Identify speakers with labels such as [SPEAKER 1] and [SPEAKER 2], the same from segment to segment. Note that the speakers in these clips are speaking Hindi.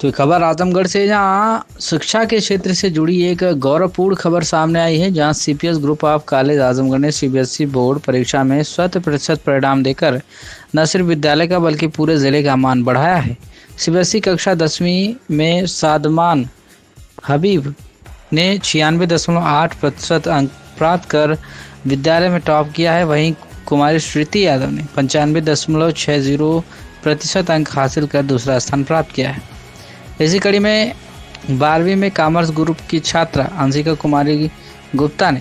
[SPEAKER 1] तो ये खबर आजमगढ़ से, जहां शिक्षा के क्षेत्र से जुड़ी एक गौरवपूर्ण खबर सामने आई है, जहां CPS group of college Azamgarh ने सीबीएसई बोर्ड परीक्षा में 100% परिणाम देकर न सिर्फ विद्यालय का बल्कि पूरे जिले का मान बढ़ाया है। सीबीएसई कक्षा 10वीं में सादमान हबीब ने 96.8% अंक प्राप्त कर विद्यालय में टॉप किया है। वहीं कुमारी श्रुति यादव ने 95.60% अंक हासिल कर दूसरा स्थान प्राप्त किया है। इसी कड़ी में 12वीं में कॉमर्स ग्रुप की छात्रा अंशिका कुमारी गुप्ता ने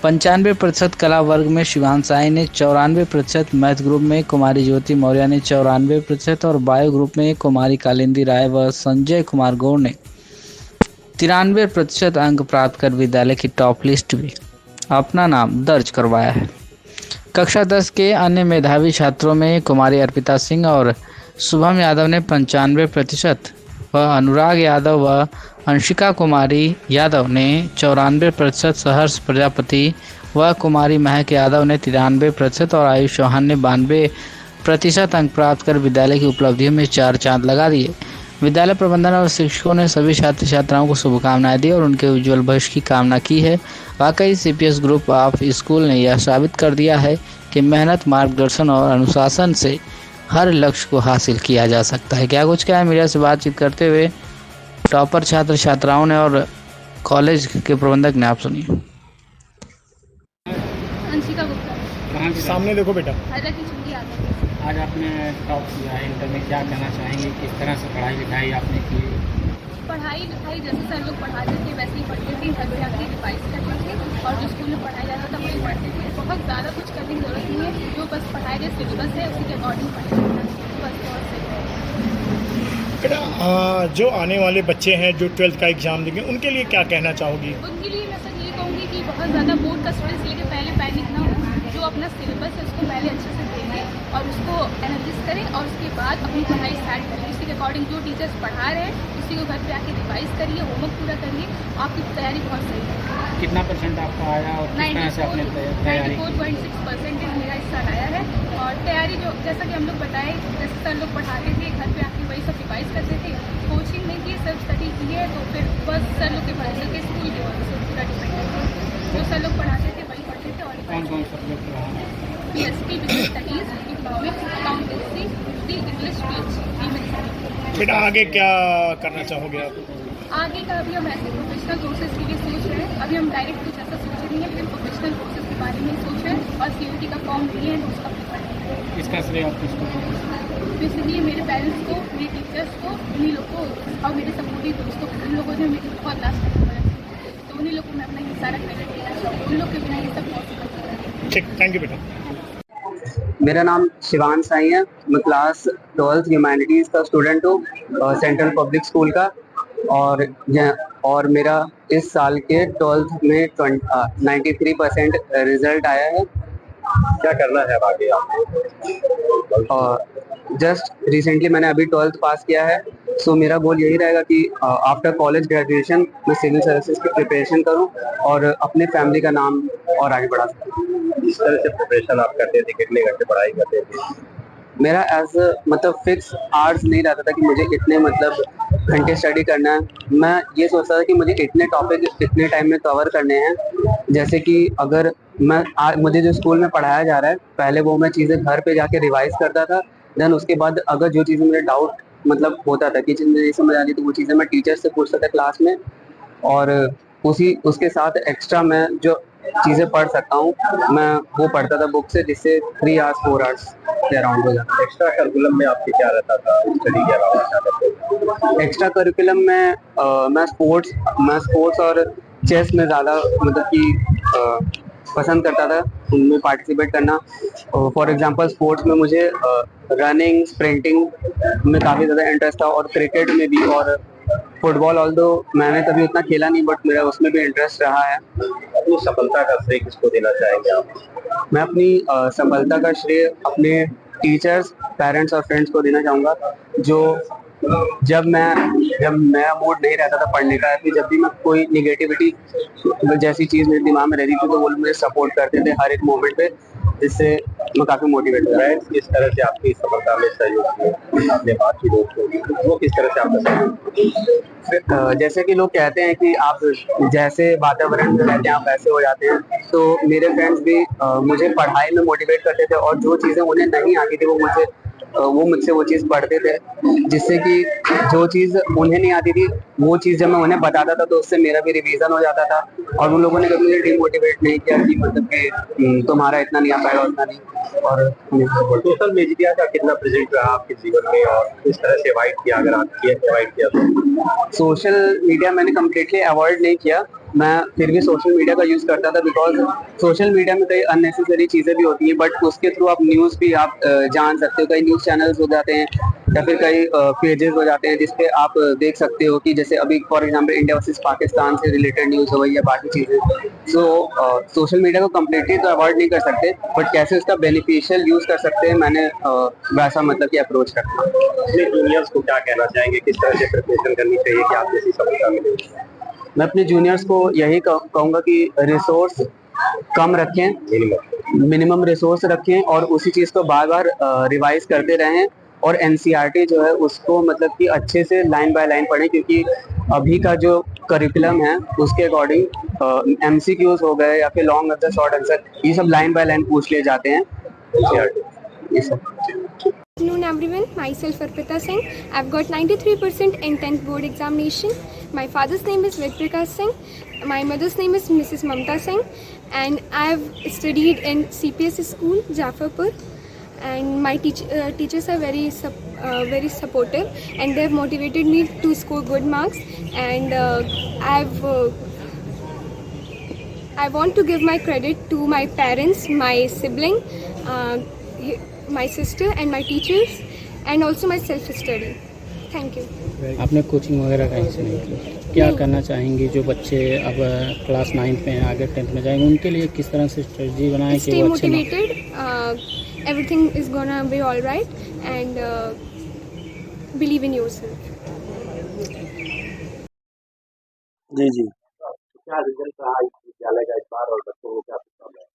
[SPEAKER 1] 95% कला वर्ग में शिवान साई ने 94%, मैथ ग्रुप में कुमारी ज्योति मौर्य ने 94% और बायो ग्रुप में कुमारी कालिंदी राय व संजय कुमार गौड़ ने 93% अंक प्राप्त कर विद्यालय की टॉप लिस्ट में अपना नाम दर्ज करवाया है। कक्षा 10 के अन्य मेधावी छात्रों में कुमारी अर्पिता सिंह और शुभम यादव ने 95% व अनुराग यादव व अंशिका कुमारी यादव ने 94%, सहर्ष प्रजापति व कुमारी महक यादव ने 93% और आयुष चौहान ने 92% अंक प्राप्त कर विद्यालय की उपलब्धियों में 4 चांद लगा दिए। विद्यालय प्रबंधन और शिक्षकों ने सभी छात्र छात्राओं को शुभकामनाएं दी और उनके उज्जवल भविष्य की कामना की है। वाकई सीपीएस ग्रुप ऑफ स्कूल ने यह साबित कर दिया है कि मेहनत, मार्गदर्शन और अनुशासन से हर लक्ष्य को हासिल किया जा सकता है। क्या कुछ क्या है मीडिया से बातचीत करते हुए टॉपर छात्र छात्राओं ने और कॉलेज के प्रबंधक ने, आप सुनिए।
[SPEAKER 2] अंशिका गुप्ता।
[SPEAKER 3] कहाँ की
[SPEAKER 4] सामने देखो बेटा।
[SPEAKER 2] हालांकि छुट्टी आता है।
[SPEAKER 3] आज आपने टॉप किया है, इंटर में क्या कहना चाहेंगे, किस तरह से पढ़ाई लिखाई आपने की?
[SPEAKER 2] पढ़ाई लिखाई जैसे सर लोग पढ़ाते थे वैसे ही पढ़ते थे, घर पे आके रिवाइज करते थे और जो स्कूल में पढ़ाया जाता था वही पढ़ते थे। बहुत ज़्यादा कुछ करने की जरूरत नहीं है, जो बस पढ़ाए गए सिलेबस है उसी के अकॉर्डिंग पढ़ाई जाना है, बस और सही है।
[SPEAKER 4] बेटा जो आने वाले बच्चे हैं जो 12th का एग्ज़ाम देंगे उनके लिए क्या कहना चाहोगी?
[SPEAKER 2] उनके लिए मैं सर ये कहूँगी कि बहुत ज़्यादा बोर्ड का स्ट्रेस लेके पहले पैनिक ना हो, जो अपना सिलेबस है उसको पहले अच्छे से देंगे और उसको एनालिसिस करें और उसके बाद अपनी पढ़ाई स्टार्ट करें। उसी के अकॉर्डिंग जो टीचर्स पढ़ा रहे हैं उसी को घर पे आके रिवाइज करिए, होमवर्क पूरा करिए, आपकी तैयारी बहुत सही है।
[SPEAKER 3] कितना परसेंट आपका आया और किस तरह से आपने तैयारी?
[SPEAKER 2] 94.6% मेरा इस साल आया है और तैयारी जो जैसा कि हम लोग बताए, जैसे सर लोग पढ़ाते थे घर पे आके वही सब रिवाइज करते थे, कोचिंग नहीं की, सेल्फ स्टडी की है, तो फिर बस सर लोग के पढ़ाई के स्कूल के वजह से पूरा डिपेंड करते थे। जो सर लोग पढ़ाते थे वही पढ़ते थे। और
[SPEAKER 3] कौन कौन सब्जेक्ट रहा?
[SPEAKER 2] PST, business studies, economics, accountancy, English, PhD में।
[SPEAKER 4] बेटा आगे क्या करना चाहोगे आप?
[SPEAKER 2] आगे का अभी हम ऐसे प्रोफेशनल कोर्सेज के लिए सोच रहे हैं। अभी हम डायरेक्ट कुछ ऐसा सोच नहीं है, लेकिन प्रोफेशनल कोर्सेज के बारे में सोच रहे हैं और CUT का फॉर्म दिए हैं तो उसका प्रिपेयर करेंगे।
[SPEAKER 3] इसका श्रेय आप किसको देंगे?
[SPEAKER 2] इसलिए मेरे पेरेंट्स को, मेरे टीचर्स को, उन्हीं लोग को और मेरे सपोर्टिव दोस्तों को, उन लोगों ने मेरी बहुत लास्ट टाइम मदद की, तो उन्हीं लोग को मैं अपना ये सारा क्रेडिट देना चाहूँगी। उन लोग के बिना ये सब पॉसिबल नहीं है।
[SPEAKER 4] ठीक, थैंक यू बेटा।
[SPEAKER 5] मेरा नाम शिवान साई है। मैं क्लास 12th ह्यूमैनिटीज़ का स्टूडेंट हूँ, सेंट्रल पब्लिक स्कूल का। और मेरा इस साल के 12th में 93% रिजल्ट आया है।
[SPEAKER 6] क्या करना है आगे आपको?
[SPEAKER 5] जस्ट रिसेंटली मैंने अभी 12th पास किया है, सो मेरा गोल यही रहेगा कि आफ्टर कॉलेज ग्रेजुएशन मैं सिविल सर्विसेज की प्रिपरेशन करूं और अपने फैमिली का नाम और आगे बढ़ा सकूं।
[SPEAKER 6] इस तरह से प्रिपरेशन आप करते थे, कितने घंटे पढ़ाई करते थे?
[SPEAKER 5] मेरा मतलब फिक्स आवर्स नहीं रहता था कि मुझे इतने घंटे स्टडी करना है। मैं ये सोचता था कि मुझे इतने टॉपिक इतने टाइम में कवर करने हैं। जैसे कि अगर मुझे जो स्कूल में पढ़ाया जा रहा है पहले वो मैं चीज़ें घर पे जाके रिवाइज करता था। देन उसके बाद अगर जो चीज़ें मुझे डाउट होता था कि चीज़ नहीं समझ आ रही तो वो चीज़ें मैं टीचर से पूछता था क्लास में, और उसके साथ एक्स्ट्रा मैं जो चीज़ें पढ़ सकता हूँ मैं वो पढ़ता था बुक से, जिससे 3 आवर्स 4 आवर्स के अराउंड हो जाता।
[SPEAKER 6] एक्स्ट्रा करिकुलम में आपके क्या रहता था स्टडी के अलावा? क्या करते थे
[SPEAKER 5] एक्स्ट्रा करिकुलम में? मैं स्पोर्ट्स और चेस में ज़्यादा पसंद करता था उनमें पार्टिसिपेट करना। फॉर एग्जांपल स्पोर्ट्स में मुझे रनिंग, स्प्रिंटिंग में काफ़ी ज़्यादा इंटरेस्ट था और क्रिकेट में भी, और फुटबॉल ऑल्दो मैंने कभी उतना खेला नहीं बट मेरा उसमें भी इंटरेस्ट रहा है।
[SPEAKER 6] अपनी सफलता का श्रेय किसको देना चाहेंगे आप?
[SPEAKER 5] मैं अपनी सफलता का श्रेय अपने टीचर्स, पेरेंट्स और फ्रेंड्स को देना चाहूँगा, जो जब मेरा मूड नहीं रहता था पढ़ने का, फिर जब भी मैं कोई निगेटिविटी जैसी चीज़ मेरे दिमाग में रहती थी तो वो मुझे सपोर्ट करते थे हर एक मोमेंट पे, जिससे मैं काफ़ी मोटिवेट हुआ।
[SPEAKER 6] फ्रेंड्स किस तरह से आपकी सफलता में सहयोग किए? आपने बात की दोस्तों की, वो किस तरह से आपका सहयोग किए?
[SPEAKER 5] जैसे कि लोग कहते हैं कि आप जैसे वातावरण में रहते हैं आप वैसे हो जाते हैं, तो मेरे फ्रेंड्स भी मुझे पढ़ाई में मोटिवेट करते थे और जो चीज़ें उन्हें नहीं आती थी वो मुझसे वो चीज़ पढ़ते थे, जिससे कि जो चीज़ उन्हें नहीं आती थी वो चीज़ जब मैं उन्हें बताता था तो उससे मेरा भी रिवीजन हो जाता था। और उन लोगों ने कभी मुझे डिमोटिवेट नहीं किया कि मतलब कि तुम्हारा इतना नहीं आ पाएगा उतना नहीं। और
[SPEAKER 6] सोशल मीडिया का कितना प्रेजेंट रहा आपके जीवन में और किस तरह से अवॉइड किया, अगर आप किए अवॉइड किया तो?
[SPEAKER 5] सोशल मीडिया मैंने कम्प्लीटली अवॉइड नहीं किया, मैं फिर भी सोशल मीडिया का यूज़ करता था बिकॉज सोशल मीडिया में कई अननेसेसरी चीज़ें भी होती हैं, बट उसके थ्रू आप न्यूज़ भी आप जान सकते हो। कई न्यूज़ चैनल्स हो जाते हैं या फिर कई पेजेस हो जाते हैं जिसपे आप देख सकते हो कि जैसे अभी for example India versus Pakistan से रिलेटेड न्यूज़ हो गई या बाकी चीज़ें। सो सोशल मीडिया को कम्प्लीटली तो अवॉइड नहीं कर सकते, बट कैसे उसका बेनिफिशियल यूज़ कर सकते हैं मैंने वैसा मतलब कि अप्रोच रखा।
[SPEAKER 6] अपने जूनियर्स को क्या कहना चाहेंगे, किस तरह से प्रिपरेशन करनी चाहिए कि आप जैसी सफलता मिले?
[SPEAKER 5] मैं अपने जूनियर्स को यही कहूँगा कि रिसोर्स कम रखें, मिनिमम रिसोर्स रखें और उसी चीज़ को बार बार रिवाइज करते रहें और एनसीईआरटी जो है उसको मतलब कि अच्छे से लाइन बाय लाइन पढ़ें, क्योंकि अभी का जो करिकुलम है उसके अकॉर्डिंग एमसीक्यूज हो गए या फिर लॉन्ग आंसर शॉर्ट आंसर ये सब लाइन बाय लाइन पूछ लिए जाते हैं। ये सब।
[SPEAKER 7] Good afternoon everyone, myself Arpita Singh. I've got 93% in 10th board examination. My father's name is Ved Prakash Singh. My mother's name is Mrs. Mamta Singh, and I've studied in CPS school, Jafarpur. And my teachers are very supportive, and they've motivated me to score good marks. And I want to give my credit to my parents, my sibling, my sister and my teachers, and also my self-study. Thank you.
[SPEAKER 3] आपने कोचिंग वगैरह कहीं से नहीं की? क्या
[SPEAKER 7] नहीं।
[SPEAKER 3] करना चाहेंगी जो बच्चे अब क्लास 9th में हैं, आगे 10th में जाएंगे, उनके लिए किस तरह से स्ट्रेटजी बनाएं कि
[SPEAKER 7] Stay
[SPEAKER 3] वो अच्छे
[SPEAKER 7] motivated. Everything is gonna be all right, and believe in yourself.
[SPEAKER 6] जी जी, क्या रिजल्ट रहा इस विद्यालय का इस बार और बच्चों को क्या शुभकामनाएं?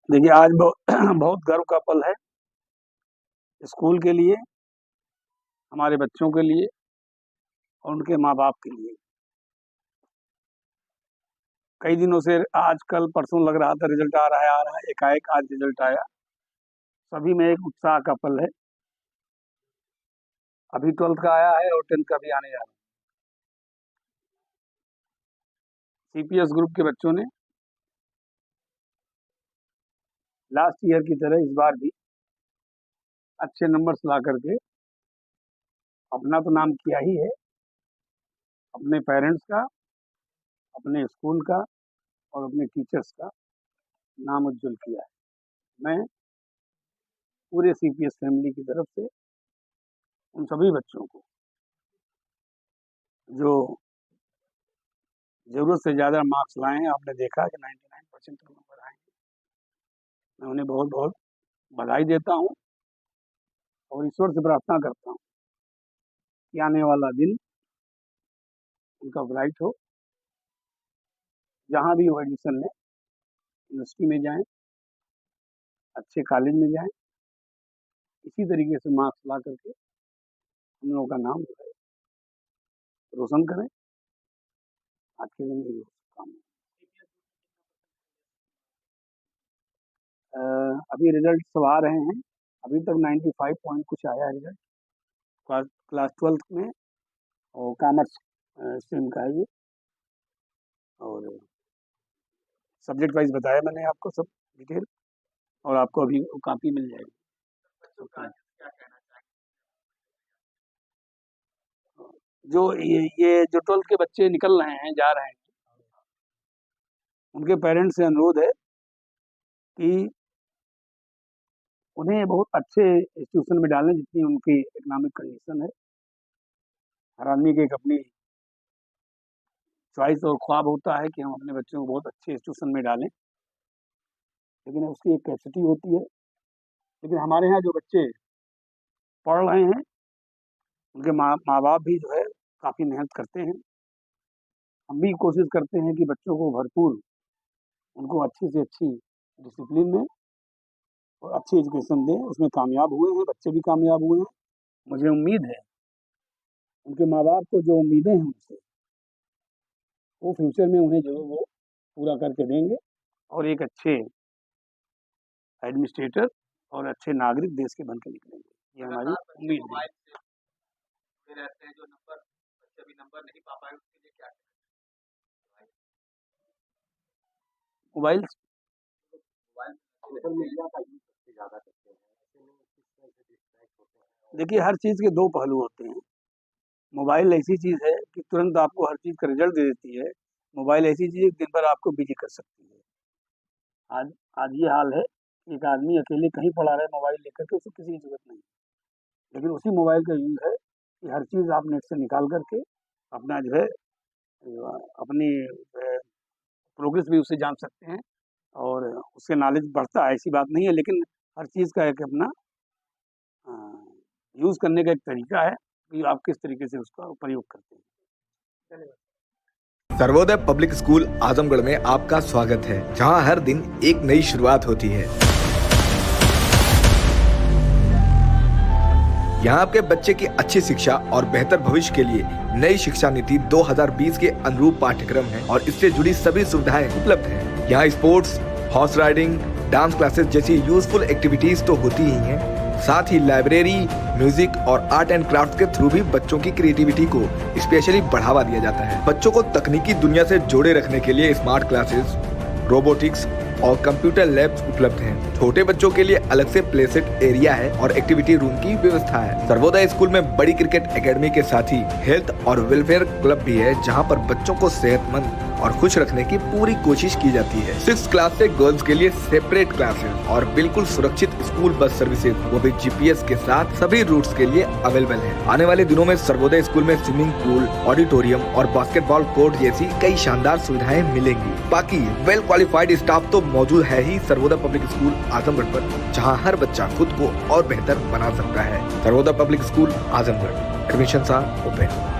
[SPEAKER 8] देखिए आज बहुत गर्व का पल है स्कूल के लिए, हमारे बच्चों के लिए और उनके माँ बाप के लिए। कई दिनों से आज कल परसों लग रहा था रिजल्ट आ रहा है, एकाएक आज रिजल्ट आया। सभी में एक उत्साह का पल है। अभी 12th का आया है और 10th का भी आने जा रहा है। सीपीएस ग्रुप के बच्चों ने लास्ट ईयर की तरह इस बार भी अच्छे नंबर्स ला करके अपना तो नाम किया ही है, अपने पेरेंट्स का, अपने स्कूल का और अपने टीचर्स का नाम उज्जवल किया है। मैं पूरे सीपीएस फैमिली की तरफ से उन सभी बच्चों को जो ज़रूरत से ज़्यादा मार्क्स लाए हैं, आपने देखा कि 99% नंबर आए, मैं उन्हें बहुत बहुत बधाई देता हूँ और ईश्वर से प्रार्थना करता हूँ कि आने वाला दिन उनका ब्राइट हो। जहाँ भी वो एडमिशन लें, यूनिवर्सिटी में जाएं, अच्छे कॉलेज में जाएं, इसी तरीके से मार्क्स ला करके हम लोगों का नाम जो है रोशन करें। आज के दिन यही काम है। अभी रिजल्ट सब आ रहे हैं, अभी तक 95 पॉइंट कुछ आया रिजल्ट क्लास 12th में और कॉमर्स स्ट्रीम का है ये। और सब्जेक्ट वाइज बताया मैंने आपको सब डिटेल, और आपको अभी कॉपी मिल जाएगी। जो ये जो 12th के बच्चे निकल रहे हैं, जा रहे हैं, उनके पेरेंट्स से अनुरोध है कि उन्हें बहुत अच्छे इंस्टीट्यूशन में डालें जितनी उनकी इकोनॉमिक कंडीशन है। हर आदमी की एक अपनी चॉइस और ख्वाब होता है कि हम अपने बच्चों को बहुत अच्छे इंस्टीट्यूशन में डालें, लेकिन उसकी एक कैपेसिटी होती है। लेकिन हमारे यहाँ जो बच्चे पढ़ रहे हैं उनके माँ बाप भी जो है काफ़ी मेहनत करते हैं। हम भी कोशिश करते हैं कि बच्चों को भरपूर उनको अच्छी से अच्छी डिसिप्लिन में और अच्छी एजुकेशन दें। उसमें कामयाब हुए हैं, बच्चे भी कामयाब हुए हैं। मुझे उम्मीद है उनके माँ बाप को जो उम्मीदें हैं उनसे, वो फ्यूचर में उन्हें जो वो पूरा करके देंगे और एक अच्छे एडमिनिस्ट्रेटर और अच्छे नागरिक देश के बन के निकलेंगे। ये हमारी उम्मीद है। मोबाइल देखिए, हर चीज़ के दो पहलू होते हैं। मोबाइल ऐसी चीज़ है कि तुरंत आपको हर चीज़ का रिजल्ट दे देती है। मोबाइल ऐसी चीज़ है दिन भर आपको बिजी कर सकती है। आज ये हाल है कि एक आदमी अकेले कहीं पड़ा रहे मोबाइल लेकर के, उसे किसी की जरूरत नहीं। लेकिन उसी मोबाइल का यूज़ है कि हर चीज़ आप नेट से निकाल करके अपना जो है अपनी प्रोग्रेस भी उससे जान सकते हैं और उससे नॉलेज बढ़ता है, ऐसी बात नहीं है। लेकिन हर चीज़ का एक अपना यूज़ करने का एक तरीका है कि आप किस तरीके से उसका प्रयोग करते हैं।
[SPEAKER 9] सर्वोदय पब्लिक स्कूल आजमगढ़ में आपका स्वागत है, जहां हर दिन एक नई शुरुआत होती है। यहाँ आपके बच्चे की अच्छी शिक्षा और बेहतर भविष्य के लिए नई शिक्षा नीति 2020 के अनुरूप पाठ्यक्रम है और इससे जुड़ी सभी सुविधाएं उपलब्ध हैं। यहाँ sports, horse riding, dance classes जैसी यूजफुल एक्टिविटीज तो होती ही हैं, साथ ही लाइब्रेरी, म्यूजिक और आर्ट एंड क्राफ्ट के थ्रू भी बच्चों की क्रिएटिविटी को स्पेशली बढ़ावा दिया जाता है। बच्चों को तकनीकी दुनिया से जोड़े रखने के लिए स्मार्ट क्लासेस, रोबोटिक्स और कंप्यूटर लैब्स उपलब्ध हैं। छोटे बच्चों के लिए अलग से प्ले सेट एरिया है और एक्टिविटी रूम की व्यवस्था है। सर्वोदय स्कूल में बड़ी क्रिकेट एकेडमी के साथ ही हेल्थ और वेलफेयर क्लब भी है, जहां पर बच्चों को सेहतमंद और खुश रखने की पूरी कोशिश की जाती है। 6th क्लास से गर्ल्स के लिए सेपरेट क्लासेस और बिल्कुल सुरक्षित स्कूल बस सर्विसेज, वो भी GPS के साथ सभी रूट्स के लिए अवेलेबल है। आने वाले दिनों में सर्वोदय स्कूल में स्विमिंग पूल, ऑडिटोरियम और बास्केटबॉल कोर्ट जैसी कई शानदार सुविधाएं मिलेंगी। बाकी वेल क्वालिफाइड स्टाफ तो मौजूद है ही सर्वोदय पब्लिक स्कूल आजमगढ़ पर, जहां हर बच्चा खुद को और बेहतर बना सकता है। Sarvodaya public school Azamgarh, admission open.